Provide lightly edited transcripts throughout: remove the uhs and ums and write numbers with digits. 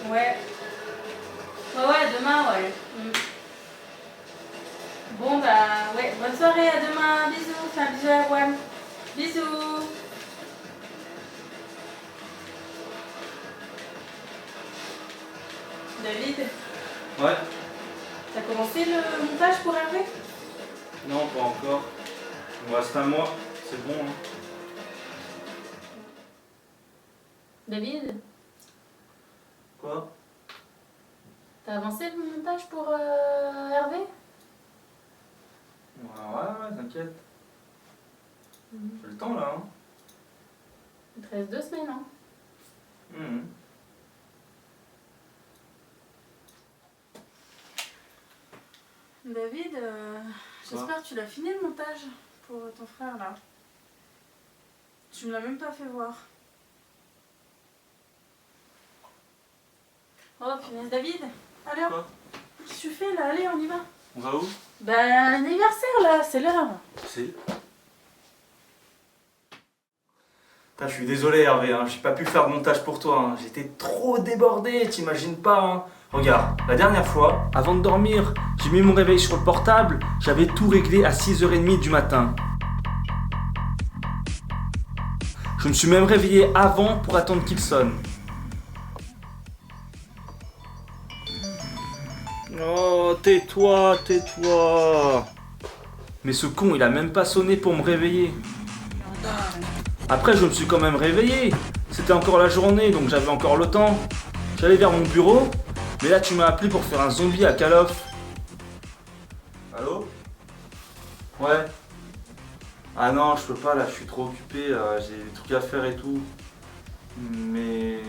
Ouais. Ouais, demain, ouais. Bon, bah, ouais, bonne soirée, à demain. Bisous, fais un bisou à Erwan. Bisous. David, Ouais. t'as commencé le montage pour Hervé? Non, pas encore. Il me reste un mois, c'est bon. Hein. David, Quoi? t'as avancé le montage pour Hervé? Ouais, t'inquiète. J'ai le temps là. Hein. Il te reste 2 semaines, hein? Mhm. David, j'espère que tu l'as fini le montage pour ton frère là. Tu me l'as même pas fait voir. Oh punaise, David, alors, Quoi? qu'est-ce que tu fais là? Allez, on y va. On va où? Bah, l'anniversaire là, c'est l'heure. C'est. Putain, je suis désolé Hervé, hein. J'ai pas pu faire de montage pour toi. Hein. J'étais trop débordé, t'imagines pas. Hein. Regarde, la dernière fois, avant de dormir, j'ai mis mon réveil sur le portable, j'avais tout réglé à 6h30 du matin. Je me suis même réveillé avant pour attendre qu'il sonne. Oh, tais-toi, tais-toi. Mais ce con, il a même pas sonné pour me réveiller. Après, je me suis quand même réveillé. C'était encore la journée, donc j'avais encore le temps. J'allais vers mon bureau, mais là tu m'as appelé pour faire un zombie à Call of. Allô? Ouais. Ah non, je peux pas là, je suis trop occupé, j'ai des trucs à faire et tout. Mais...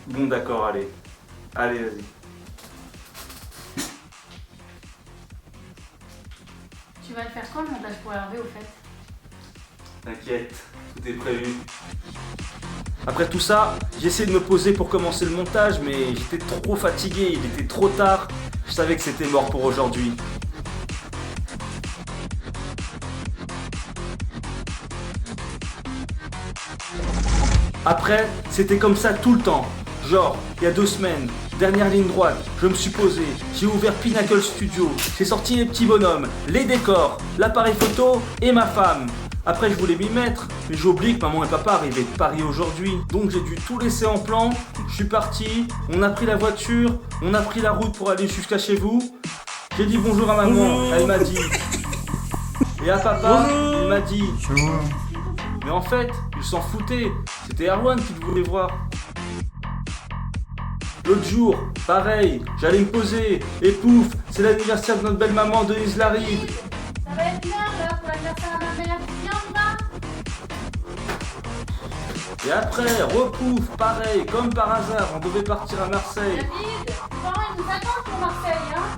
Bon d'accord, allez. Allez, vas-y. Tu vas le faire quand le montage pour Hervé au fait? T'inquiète, tout est prévu. Après tout ça, j'ai essayé de me poser pour commencer le montage, mais j'étais trop fatigué, il était trop tard. Je savais que c'était mort pour aujourd'hui. Après, c'était comme ça tout le temps. Genre, il y a 2 semaines, dernière ligne droite, je me suis posé, j'ai ouvert Pinnacle Studio, j'ai sorti les petits bonhommes, les décors, l'appareil photo et ma femme. Après, je voulais m'y mettre, mais j'ai oublié que maman et papa arrivaient de Paris aujourd'hui. Donc j'ai dû tout laisser en plan, je suis parti, on a pris la voiture, on a pris la route pour aller jusqu'à chez vous. J'ai dit bonjour à maman, elle m'a dit. Et à papa, il m'a dit. Mais en fait, il s'en foutait, c'était Erwan qui voulait voir. L'autre jour, pareil, j'allais me poser, et pouf, c'est l'anniversaire de notre belle maman Denise Laride. Ça va être l'heure là pour l'anniversaire à ma mère. Viens, on y va. Et après, repouf, pareil, comme par hasard, on devait partir à Marseille. David, tes parents ils nous attendent pour Marseille, hein?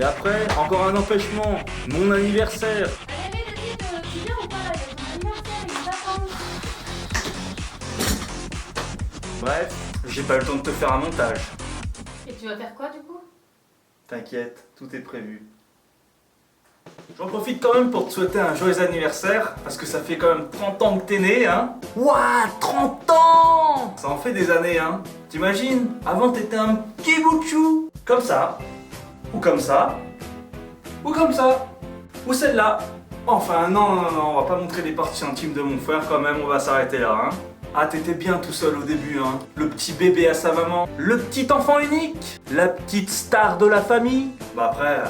Et après, encore un empêchement, mon anniversaire. Allez, David, tu viens ou pas là? Il y a ton anniversaire, ils nous attendent. Bref, j'ai pas eu le temps de te faire un montage. Et tu vas faire quoi du coup? T'inquiète, tout est prévu. J'en profite quand même pour te souhaiter un joyeux anniversaire, parce que ça fait quand même 30 ans que t'es né, hein. Ouah, 30 ans! Ça en fait des années, hein. T'imagines? Avant t'étais un petit bout de chou. Comme ça. Ou comme ça. Ou comme ça. Ou celle-là. Enfin, non, on va pas montrer les parties intimes de mon frère quand même, on va s'arrêter là, hein. Ah, t'étais bien tout seul au début, hein. Le petit bébé à sa maman, le petit enfant unique, la petite star de la famille. Bah après,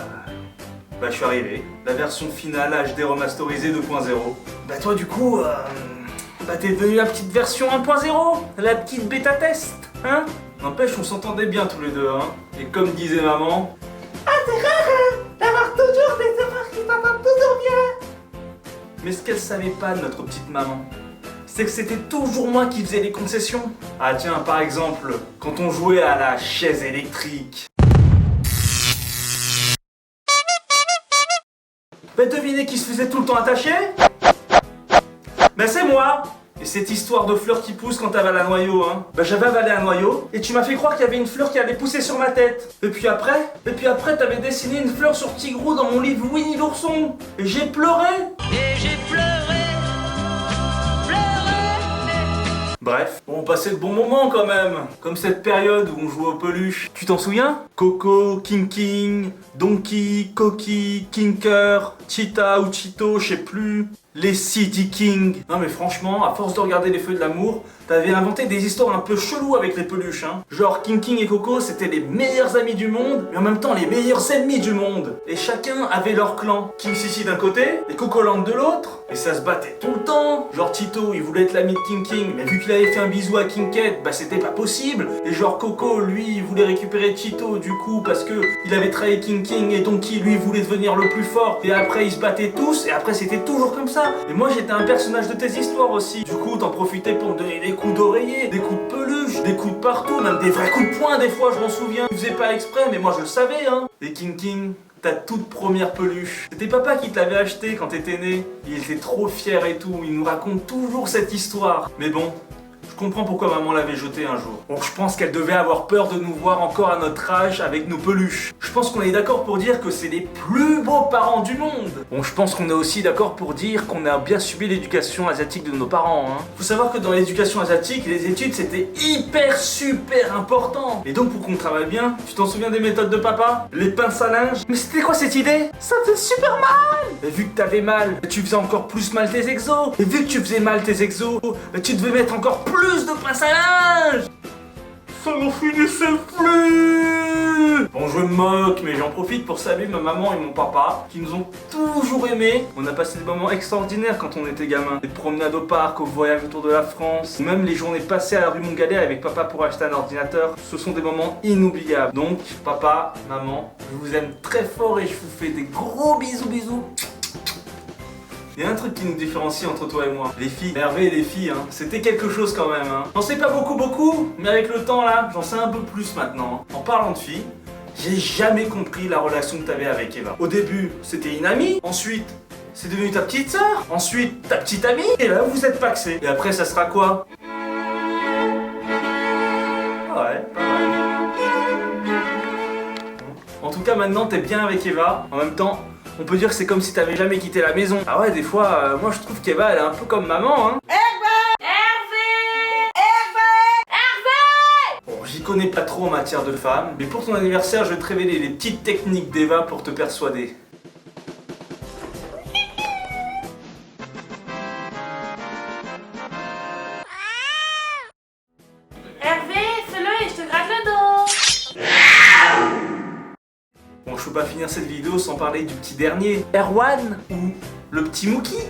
je suis arrivé. La version finale HD remasterisée 2.0. Bah toi du coup, t'es devenu la petite version 1.0, la petite bêta test, hein. N'empêche, on s'entendait bien tous les deux, hein. Et comme disait maman, ah c'est rare d'avoir toujours des enfants qui t'entendent toujours bien. Mais ce qu'elle savait pas de notre petite maman, c'est que c'était toujours moi qui faisais les concessions. Ah tiens, par exemple, quand on jouait à la chaise électrique. Bah devinez qui se faisait tout le temps attacher? Ben c'est moi. Et cette histoire de fleurs qui poussent quand t'avales un noyau, hein. Bah j'avais avalé un noyau et tu m'as fait croire qu'il y avait une fleur qui allait pousser sur ma tête. Et puis après t'avais dessiné une fleur sur Tigrou dans mon livre Winnie l'ourson. Et j'ai pleuré. Et j'ai pleuré. Bref, on passait de bons moments quand même. Comme cette période où on jouait aux peluches. Tu t'en souviens? Coco, King, Donkey, Cocky, Kinker, Cheetah ou Cheeto, je sais plus. Les City King. Non mais franchement, à force de regarder les feux de l'amour, t'avais inventé des histoires un peu cheloues avec les peluches, hein. Genre King et Coco, c'était les meilleurs amis du monde, mais en même temps les meilleurs ennemis du monde. Et chacun avait leur clan. King Sissy d'un côté, et Coco Land de l'autre. Et ça se battait tout le temps. Genre Tito, il voulait être l'ami de King, mais vu qu'il avait fait un bisou à Cat, bah c'était pas possible. Et genre Coco, lui, il voulait récupérer Cheeto du coup parce que il avait trahi King et Donkey, lui, voulait devenir le plus fort. Et après, ils se battaient tous, et après, c'était toujours comme ça. Et moi, j'étais un personnage de tes histoires aussi. Du coup, t'en profitais pour me donner des coups d'oreiller, des coups de peluche, des coups de partout, même des vrais coups de poing, des fois, je m'en souviens. Tu faisais pas exprès, mais moi, je le savais, hein. Et King, ta toute première peluche. C'était papa qui te l'avait acheté quand t'étais né. Il était trop fier et tout. Il nous raconte toujours cette histoire. Mais bon, je comprends pourquoi maman l'avait jeté un jour. Bon, je pense qu'elle devait avoir peur de nous voir encore à notre âge avec nos peluches. Je pense qu'on est d'accord pour dire que c'est les plus beaux parents du monde. Bon, je pense qu'on est aussi d'accord pour dire qu'on a bien subi l'éducation asiatique de nos parents, hein. Faut savoir que dans l'éducation asiatique, les études c'était hyper super important. Et donc pour qu'on travaille bien, tu t'en souviens des méthodes de papa? Les pinces à linge? Mais c'était quoi cette idée? Ça fait super mal! Et vu que t'avais mal, tu faisais encore plus mal tes exos. Et vu que tu faisais mal tes exos, tu devais mettre encore plus de pince à linge. Ça n'en finissait plus. Bon, je me moque, mais j'en profite pour saluer ma maman et mon papa qui nous ont toujours aimés. On a passé des moments extraordinaires quand on était gamin. Des promenades au parc, au voyage autour de la France, ou même les journées passées à la rue Montgalet avec papa pour acheter un ordinateur. Ce sont des moments inoubliables. Donc, papa, maman, je vous aime très fort et je vous fais des gros bisous. Il y a un truc qui nous différencie entre toi et moi. Les filles, Hervé et les filles, hein. C'était quelque chose quand même, hein. J'en sais pas beaucoup, mais avec le temps là, j'en sais un peu plus maintenant. En parlant de filles, j'ai jamais compris la relation que t'avais avec Eva. Au début, c'était une amie, ensuite, c'est devenu ta petite sœur, ensuite ta petite amie, et là vous êtes paxés. Et après, ça sera quoi? Ah ouais, pas mal. En tout cas, maintenant t'es bien avec Eva. En même temps, on peut dire que c'est comme si t'avais jamais quitté la maison. Ah ouais, des fois, moi je trouve qu'Eva elle est un peu comme maman, hein. Bon, j'y connais pas trop en matière de femmes, mais pour ton anniversaire, je vais te révéler les petites techniques d'Eva pour te persuader. Hervé, fais-le et je te gratte le dos. Bon, je peux pas finir cette vidéo sans parler du petit dernier. Erwan ou le petit Mookie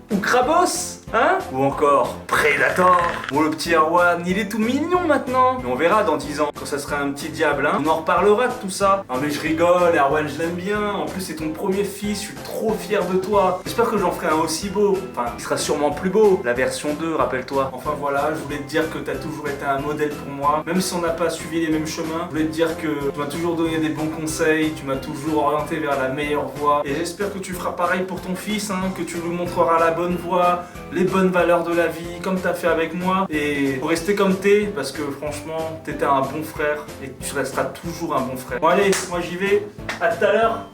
ou Krabos, hein? Ou encore Predator. Bon, le petit Erwan, il est tout mignon maintenant. Mais on verra dans 10 ans, quand ça sera un petit diable, hein. On en reparlera de tout ça. Non mais je rigole, Erwan, je l'aime bien. En plus, c'est ton premier fils, je suis trop fier de toi. J'espère que j'en ferai un aussi beau. Enfin, il sera sûrement plus beau. La version 2, rappelle-toi. Enfin voilà, je voulais te dire que t'as toujours été un modèle pour moi. Même si on n'a pas suivi les mêmes chemins, je voulais te dire que tu m'as toujours donné des bons conseils, tu m'as toujours orienté vers la meilleure voie. Et j'espère que tu feras pareil pour ton fils, hein, que tu lui montreras la bonne voie, les bonnes valeurs de la vie, comme t'as fait avec moi. Et faut rester comme t'es, parce que franchement, t'étais un bon frère et tu resteras toujours un bon frère. Bon allez, moi j'y vais, à tout à l'heure.